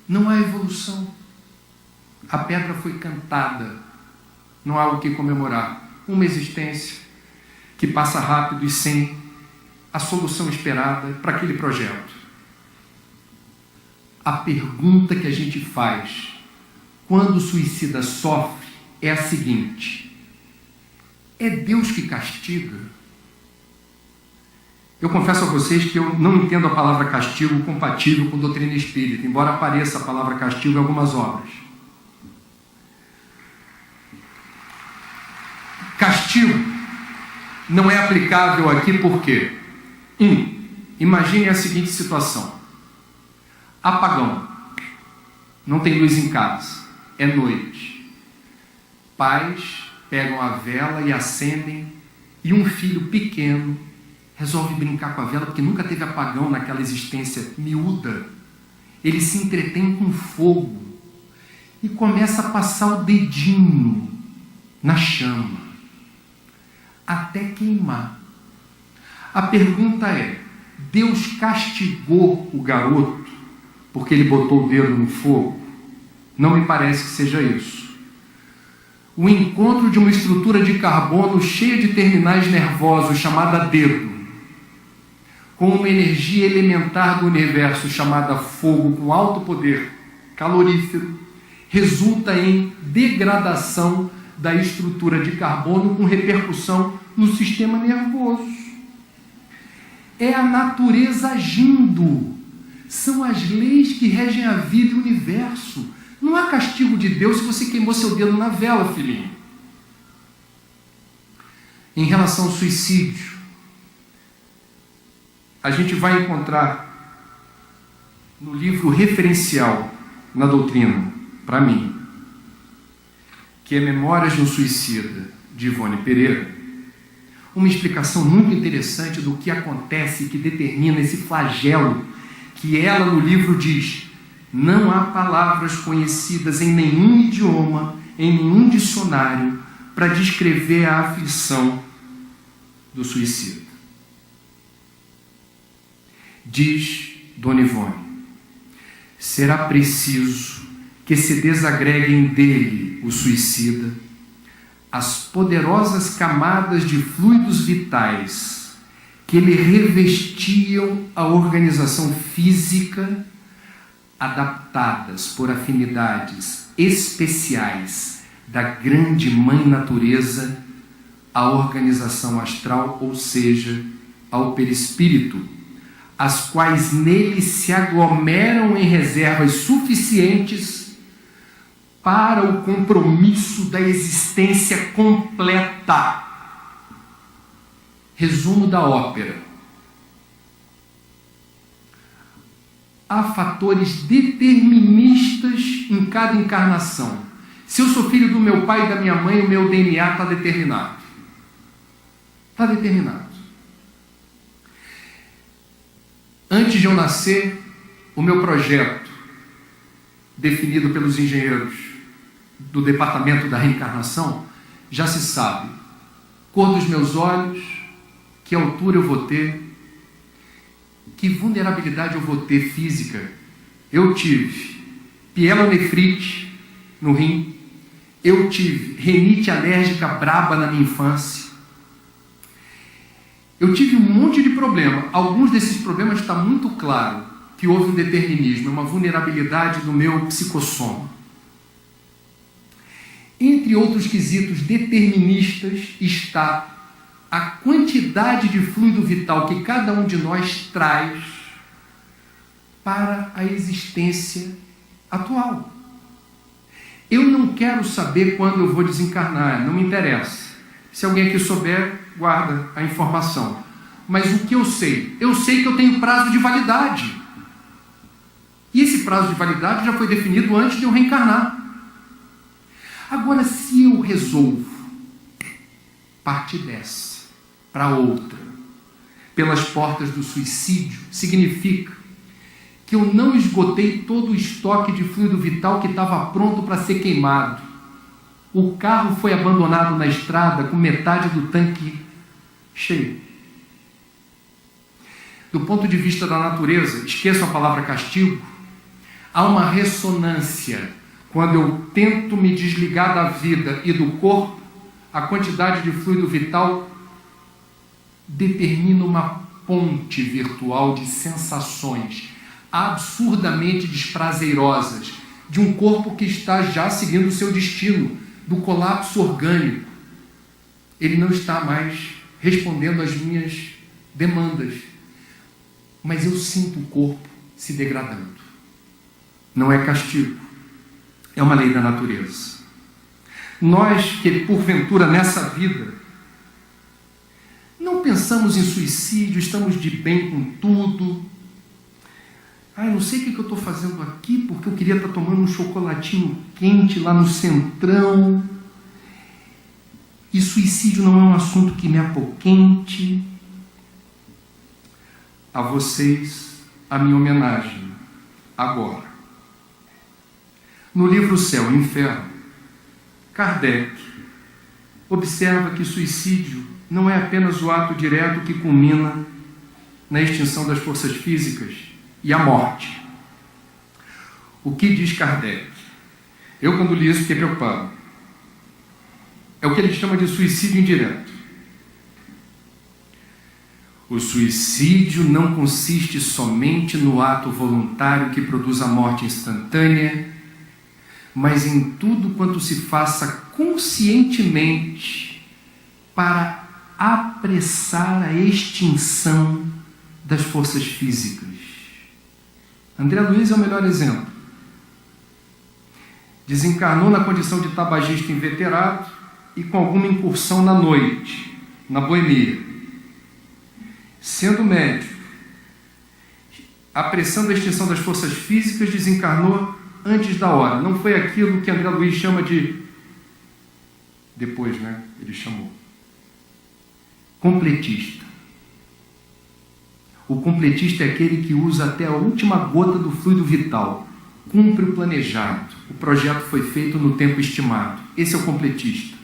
Não há evolução. A pedra foi cantada. Não há o que comemorar. Uma existência que passa rápido e sem a solução esperada para aquele projeto. A pergunta que a gente faz quando o suicida sofre é a seguinte: é Deus que castiga? Eu confesso a vocês que eu não entendo a palavra castigo compatível com doutrina espírita, embora apareça a palavra castigo em algumas obras. Castigo não é aplicável aqui porque, imagine a seguinte situação: apagão, não tem luz em casa, é noite. Pais pegam a vela e acendem, e um filho pequeno resolve brincar com a vela, porque nunca teve apagão naquela existência miúda. Ele se entretém com fogo e começa a passar o dedinho na chama até queimar. A pergunta é: Deus castigou o garoto porque ele botou o dedo no fogo? Não me parece que seja isso. O encontro de uma estrutura de carbono cheia de terminais nervosos chamada dedo com uma energia elementar do universo chamada fogo, com alto poder calorífero, resulta em degradação da estrutura de carbono com repercussão no sistema nervoso. É a natureza agindo. São as leis que regem a vida e o universo. Não há castigo de Deus se você queimou seu dedo na vela, filhinho. Em relação ao suicídio, a gente vai encontrar no livro referencial na doutrina, para mim, que é Memórias de um Suicida, de Ivone Pereira, uma explicação muito interessante do que acontece e que determina esse flagelo, que ela no livro diz: não há palavras conhecidas em nenhum idioma, em nenhum dicionário, para descrever a aflição do suicida. Diz Dona Ivone: será preciso que se desagreguem dele, o suicida, as poderosas camadas de fluidos vitais que lhe revestiam a organização física, adaptadas por afinidades especiais da grande mãe natureza à organização astral, ou seja, ao perispírito, as quais nele se aglomeram em reservas suficientes para o compromisso da existência completa. Resumo da ópera: há fatores deterministas em cada encarnação. Se eu sou filho do meu pai e da minha mãe, o meu DNA está determinado. Está determinado. Antes de eu nascer, o meu projeto definido pelos engenheiros do departamento da reencarnação, já se sabe cor dos meus olhos, que altura eu vou ter, que vulnerabilidade eu vou ter física. Eu tive pielonefrite no rim, eu tive rinite alérgica braba na minha infância, eu tive um monte de problema. Alguns desses problemas está muito claro que houve um determinismo, uma vulnerabilidade do meu psicossoma. Entre outros quesitos deterministas está a quantidade de fluido vital que cada um de nós traz para a existência atual. Eu não quero saber quando eu vou desencarnar, não me interessa. Se alguém aqui souber, guarda a informação. Mas o que eu sei? Eu sei que eu tenho prazo de validade. E esse prazo de validade já foi definido antes de eu reencarnar. Agora, se eu resolvo partir dessa para outra, pelas portas do suicídio, significa que eu não esgotei todo o estoque de fluido vital que estava pronto para ser queimado. O carro foi abandonado na estrada com metade do tanque cheio. Do ponto de vista da natureza, esqueçam a palavra castigo, há uma ressonância. Quando eu tento me desligar da vida e do corpo, a quantidade de fluido vital determina uma ponte virtual de sensações absurdamente desprazerosas de um corpo que está já seguindo o seu destino, do colapso orgânico. Ele não está mais respondendo às minhas demandas, mas eu sinto o corpo se degradando. Não é castigo, é uma lei da natureza. Nós que porventura nessa vida não pensamos em suicídio, estamos de bem com tudo. Eu não sei o que eu estou fazendo aqui, porque eu queria estar tomando um chocolatinho quente lá no centrão. E suicídio não é um assunto que me apoquente. A vocês, a minha homenagem, agora. No livro Céu e Inferno, Kardec observa que suicídio não é apenas o ato direto que culmina na extinção das forças físicas e a morte. O que diz Kardec? Eu, quando li isso, fiquei preocupado. É o que ele chama de suicídio indireto. O suicídio não consiste somente no ato voluntário que produz a morte instantânea, mas em tudo quanto se faça conscientemente para apressar a extinção das forças físicas. André Luiz é o melhor exemplo. Desencarnou na condição de tabagista inveterado e com alguma incursão na noite, na boemia. Sendo médico, apressando a extinção das forças físicas, desencarnou antes da hora. Não foi aquilo que André Luiz chama de... Depois, né? Ele chamou. Completista. O completista é aquele que usa até a última gota do fluido vital. Cumpre o planejado. O projeto foi feito no tempo estimado. Esse é o completista.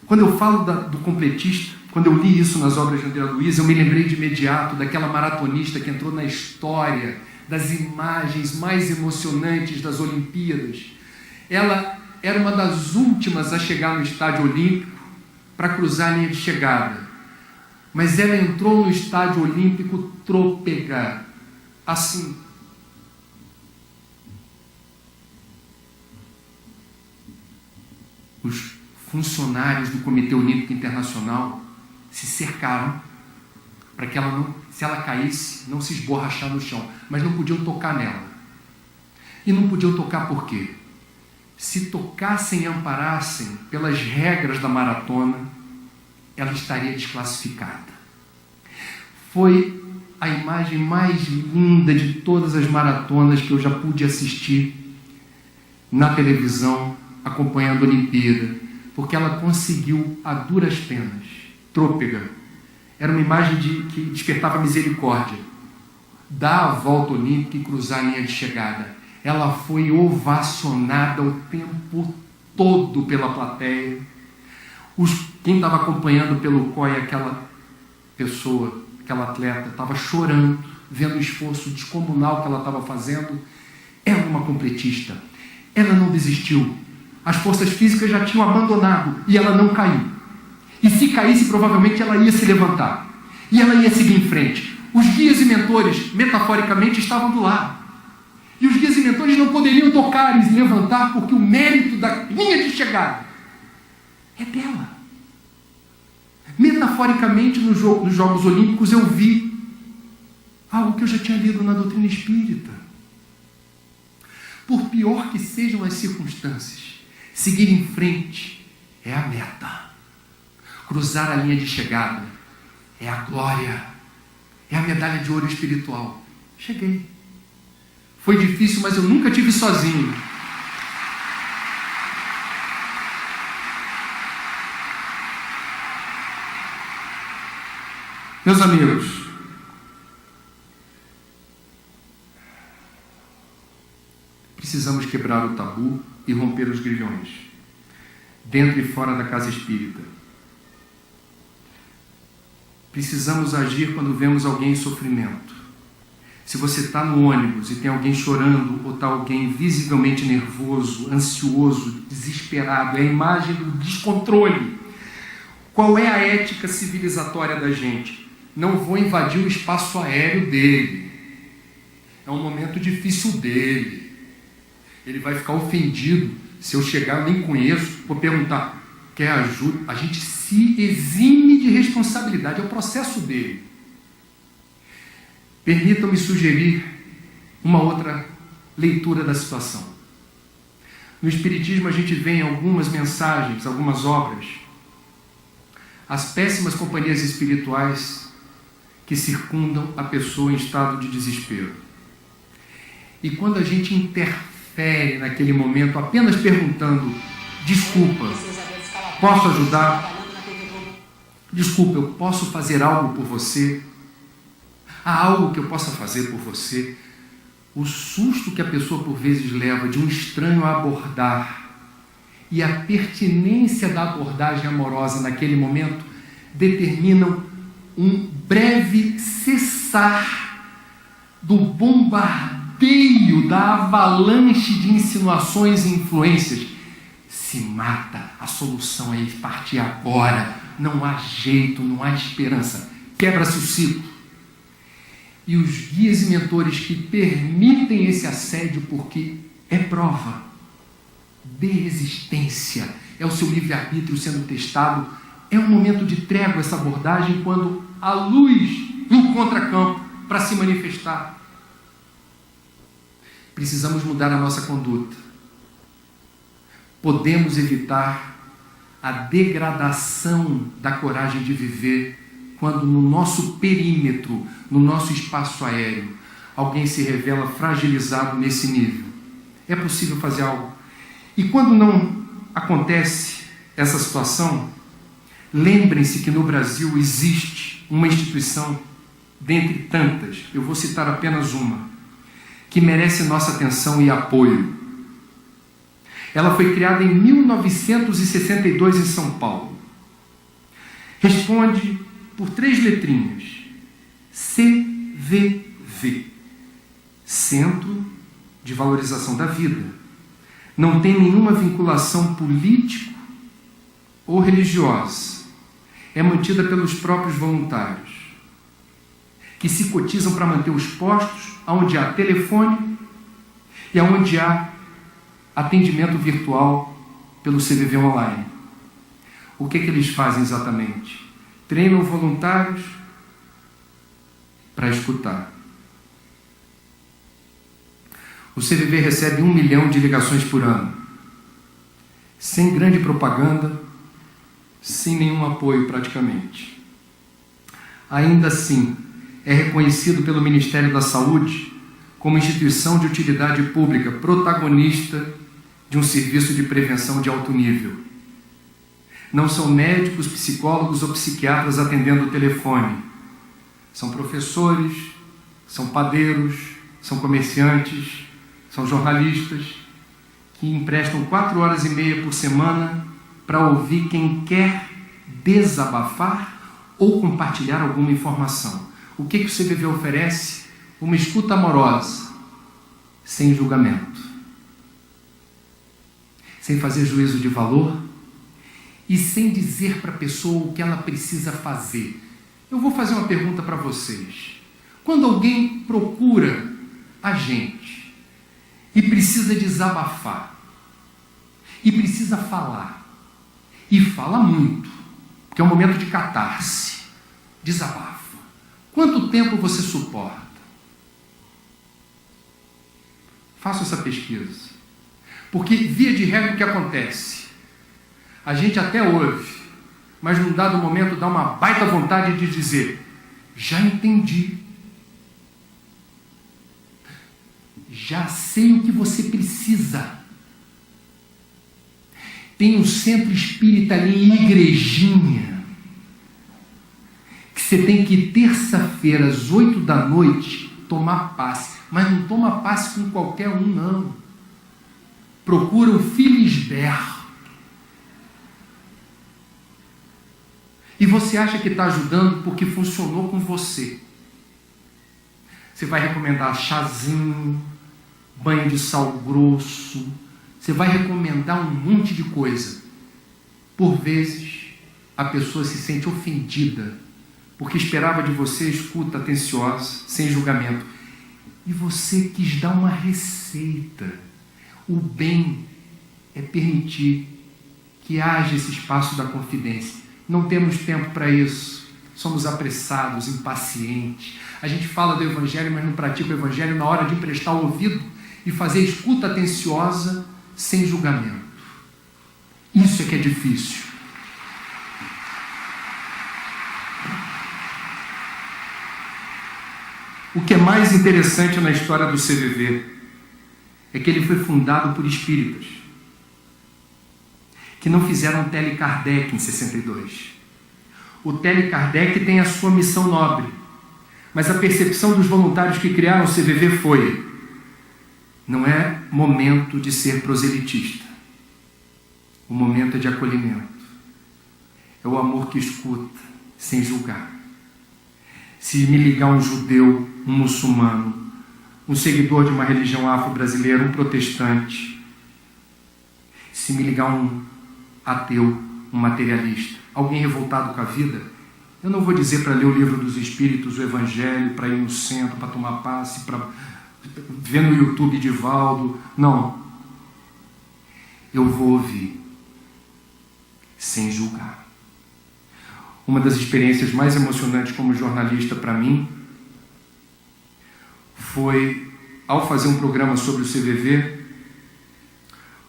Quando eu falo do completista, quando eu li isso nas obras de André Luiz, eu me lembrei de imediato daquela maratonista que entrou na história das imagens mais emocionantes das Olimpíadas. Ela era uma das últimas a chegar no estádio olímpico para cruzar a linha de chegada. Mas ela entrou no estádio olímpico trôpega, assim. Os funcionários do Comitê Olímpico Internacional se cercaram para que ela não, se ela caísse, não se esborrachar no chão, mas não podiam tocar nela. E não podiam tocar por quê? Se tocassem e amparassem pelas regras da maratona, ela estaria desclassificada. Foi a imagem mais linda de todas as maratonas que eu já pude assistir na televisão, acompanhando a Olimpíada, porque ela conseguiu a duras penas, trôpega. Era uma imagem que despertava misericórdia. Dar a volta olímpica e cruzar a linha de chegada. ela foi ovacionada o tempo todo pela plateia. Quem estava acompanhando pelo COI aquela pessoa, aquela atleta, estava chorando, vendo o esforço descomunal que ela estava fazendo. Ela é uma completista. Ela não desistiu. As forças físicas já tinham abandonado e ela não caiu. E se caísse, provavelmente ela ia se levantar. E ela ia seguir em frente. Os guias e mentores, metaforicamente, estavam do lado. E os guias e mentores não poderiam tocar e se levantar porque o mérito da linha de chegada é dela. Metaforicamente, nos Jogos Olímpicos, eu vi algo que eu já tinha lido na doutrina espírita. Por pior que sejam as circunstâncias, seguir em frente é a meta. Cruzar a linha de chegada é a glória, é a medalha de ouro espiritual. Cheguei. Foi difícil, mas eu nunca tive sozinho. Meus amigos, precisamos quebrar o tabu e romper os grilhões, dentro e fora da casa espírita. Precisamos agir quando vemos alguém em sofrimento. Se você está no ônibus e tem alguém chorando, ou está alguém visivelmente nervoso, ansioso, desesperado, é a imagem do descontrole. Qual é a ética civilizatória da gente? Não vou invadir o espaço aéreo dele. É um momento difícil dele. Ele vai ficar ofendido se eu chegar, eu nem conheço, vou perguntar, quer ajuda? A gente se exime de responsabilidade, é o processo dele. Permitam-me sugerir uma outra leitura da situação. No Espiritismo a gente vê em algumas mensagens, algumas obras, as péssimas companhias espirituais que circundam a pessoa em estado de desespero. E quando a gente interfere naquele momento, apenas perguntando, desculpa, posso ajudar? Desculpa, eu posso fazer algo por você? Há algo que eu possa fazer por você? O susto que a pessoa por vezes leva de um estranho a abordar e a pertinência da abordagem amorosa naquele momento determinam um breve cessar do bombardeio, da avalanche de insinuações e influências. Se mata, a solução é partir agora, não há jeito, não há esperança, quebra-se o ciclo. E os guias e mentores que permitem esse assédio porque é prova de resistência, é o seu livre-arbítrio sendo testado, é um momento de trégua essa abordagem quando a luz encontra campo para se manifestar. Precisamos mudar a nossa conduta. Podemos evitar a degradação da coragem de viver quando no nosso perímetro, no nosso espaço aéreo, alguém se revela fragilizado nesse nível. É possível fazer algo. E quando não acontece essa situação, lembrem-se que no Brasil existe uma instituição, dentre tantas, eu vou citar apenas uma, que merece nossa atenção e apoio. Ela foi criada em 1962 em São Paulo. Responde por 3 letrinhas. CVV. Centro de Valorização da Vida. Não tem nenhuma vinculação política ou religiosa. É mantida pelos próprios voluntários, que se cotizam para manter os postos onde há telefone e onde há atendimento virtual pelo CVV online. O que eles fazem exatamente? Treinam voluntários para escutar. O CVV recebe 1 milhão de ligações por ano, sem grande propaganda, sem nenhum apoio praticamente. Ainda assim, é reconhecido pelo Ministério da Saúde como instituição de utilidade pública, protagonista de um serviço de prevenção de alto nível. Não são médicos, psicólogos ou psiquiatras atendendo o telefone. São professores, são padeiros, são comerciantes, São jornalistas que emprestam 4 horas e meia por semana para ouvir quem quer desabafar ou compartilhar alguma informação. O que o CVV oferece? Uma escuta amorosa, sem julgamento, sem fazer juízo de valor e sem dizer para a pessoa o que ela precisa fazer. Eu vou fazer uma pergunta para vocês. Quando alguém procura a gente e precisa desabafar, e precisa falar, e fala muito, porque é um momento de catarse, desabafa, quanto tempo você suporta? Faça essa pesquisa. Porque, via de regra, o que acontece? A gente até ouve, mas num dado momento dá uma baita vontade de dizer: já entendi. Já sei o que você precisa. Tem um centro espírita ali em Igrejinha, que você tem que ir terça-feira às 8 da noite tomar passe. Mas não toma passe com qualquer um, não. Procura o Filisberto. E você acha que está ajudando porque funcionou com você. Você vai recomendar chazinho, banho de sal grosso, você vai recomendar um monte de coisa. Por vezes, a pessoa se sente ofendida, porque esperava de você escuta atenciosa, sem julgamento. E você quis dar uma receita. O bem é permitir que haja esse espaço da confidência. Não temos tempo para isso. Somos apressados, impacientes. A gente fala do Evangelho, mas não pratica o Evangelho na hora de emprestar o ouvido e fazer escuta atenciosa sem julgamento. Isso é que é difícil. O que é mais interessante na história do CVV é que ele foi fundado por espíritas que não fizeram Tele Kardec em 62. O Tele Kardec tem a sua missão nobre, mas a percepção dos voluntários que criaram o CVV foi: não é momento de ser proselitista. O momento é de acolhimento. É o amor que escuta, sem julgar. Se me ligar um judeu, um muçulmano, um seguidor de uma religião afro-brasileira, um protestante, se me ligar um ateu, um materialista, alguém revoltado com a vida, eu não vou dizer para ler o livro dos Espíritos, o Evangelho, para ir no centro, para tomar passe, para ver no YouTube Divaldo. Não. Eu vou ouvir, sem julgar. Uma das experiências mais emocionantes como jornalista para mim foi, ao fazer um programa sobre o CVV,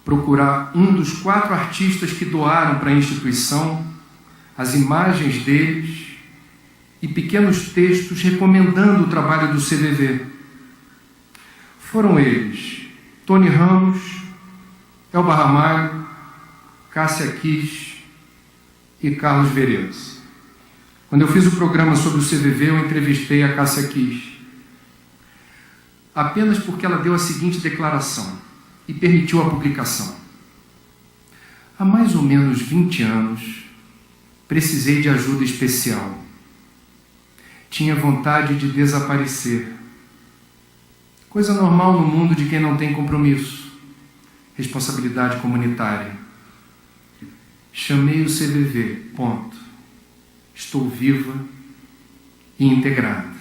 procurar um dos 4 artistas que doaram para a instituição as imagens deles e pequenos textos recomendando o trabalho do CVV. Foram eles Tony Ramos, Elba Ramalho, Cássia Kiss e Carlos Veredas. Quando eu fiz o programa sobre o CVV, eu entrevistei a Cássia Kiss, apenas porque ela deu a seguinte declaração e permitiu a publicação: há mais ou menos 20 anos precisei de ajuda especial. Tinha vontade de desaparecer. Coisa normal no mundo de quem não tem compromisso, responsabilidade comunitária. Chamei o CVV, ponto. Estou viva e integrada,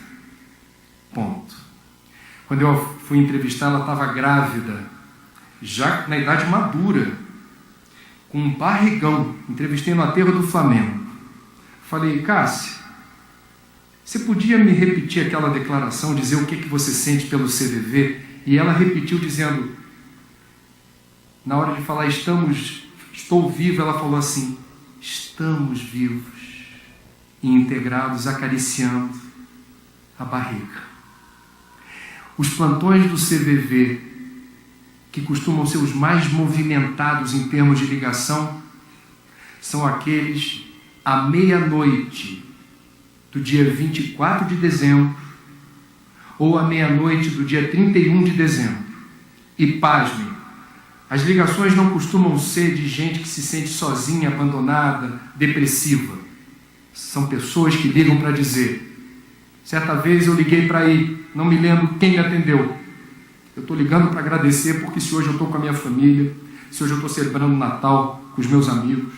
ponto. Quando eu fui entrevistar, ela estava grávida, já na idade madura, com um barrigão. Entrevistei no aterro do Flamengo. Falei: Cássia, você podia me repetir aquela declaração, dizer o que você sente pelo CVV? E ela repetiu dizendo, na hora de falar estou viva, ela falou assim: estamos vivos e integrados, acariciando a barriga. Os plantões do CVV, que costumam ser os mais movimentados em termos de ligação, são aqueles à meia-noite do dia 24 de dezembro ou à meia-noite do dia 31 de dezembro. E pasmem, as ligações não costumam ser de gente que se sente sozinha, abandonada, depressiva. São pessoas que ligam para dizer: certa vez eu liguei para ir, não me lembro quem me atendeu. Eu estou ligando para agradecer porque se hoje eu estou com a minha família, se hoje eu estou celebrando o Natal com os meus amigos,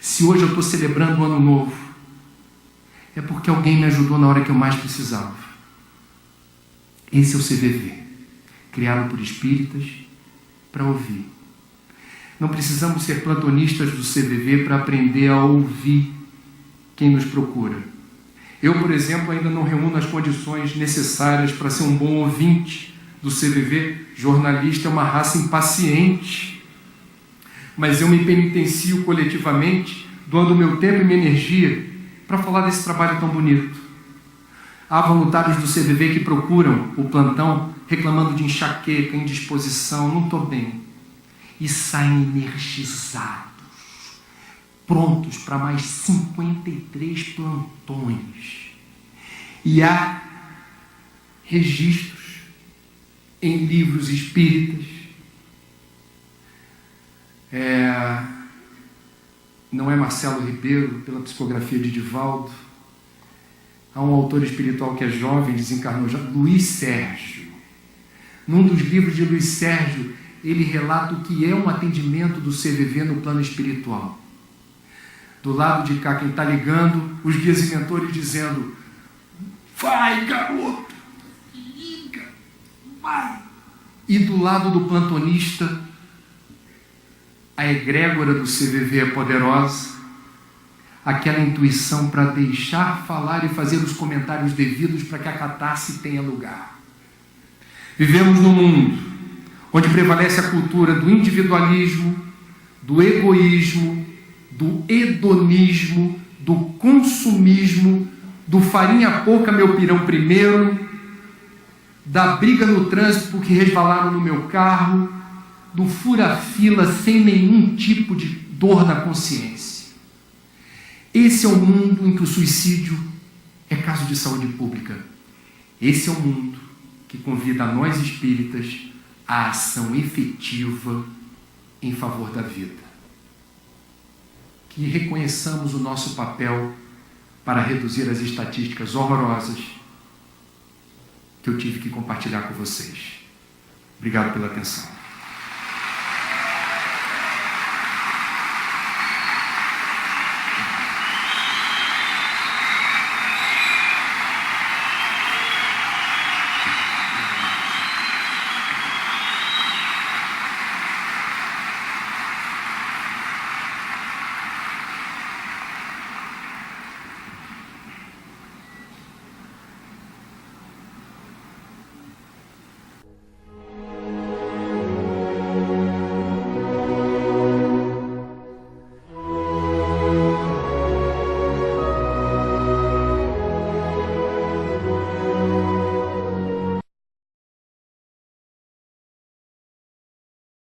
se hoje eu estou celebrando o Ano Novo, é porque alguém me ajudou na hora que eu mais precisava. Esse é o CVV, criado por espíritas para ouvir. Não precisamos ser plantonistas do CVV para aprender a ouvir quem nos procura. Eu, por exemplo, ainda não reúno as condições necessárias para ser um bom ouvinte do CVV. Jornalista é uma raça impaciente, mas eu me penitencio coletivamente, doando meu tempo e minha energia para falar desse trabalho tão bonito. Há voluntários do CVV que procuram o plantão reclamando de enxaqueca, indisposição, não estou bem, e saem energizados, prontos para mais 53 plantões. E há registros em livros espíritas, não é Marcelo Ribeiro, pela psicografia de Divaldo, há um autor espiritual que é jovem, desencarnou já, Luiz Sérgio. Num dos livros de Luiz Sérgio, ele relata o que é um atendimento do CVV no plano espiritual. Do lado de cá, quem está ligando, os guias e mentores dizendo: vai, garoto, liga, vai. E do lado do plantonista, a egrégora do CVV é poderosa, aquela intuição para deixar falar e fazer os comentários devidos para que a catarse tenha lugar. Vivemos num mundo onde prevalece a cultura do individualismo, do egoísmo, do hedonismo, do consumismo, do farinha pouca, meu pirão primeiro, da briga no trânsito porque resvalaram no meu carro, do fura-fila sem nenhum tipo de dor na consciência. Esse é o mundo em que o suicídio é caso de saúde pública. Esse é o mundo que convida a nós espíritas à ação efetiva em favor da vida. Que reconheçamos o nosso papel para reduzir as estatísticas horrorosas que eu tive que compartilhar com vocês. Obrigado pela atenção.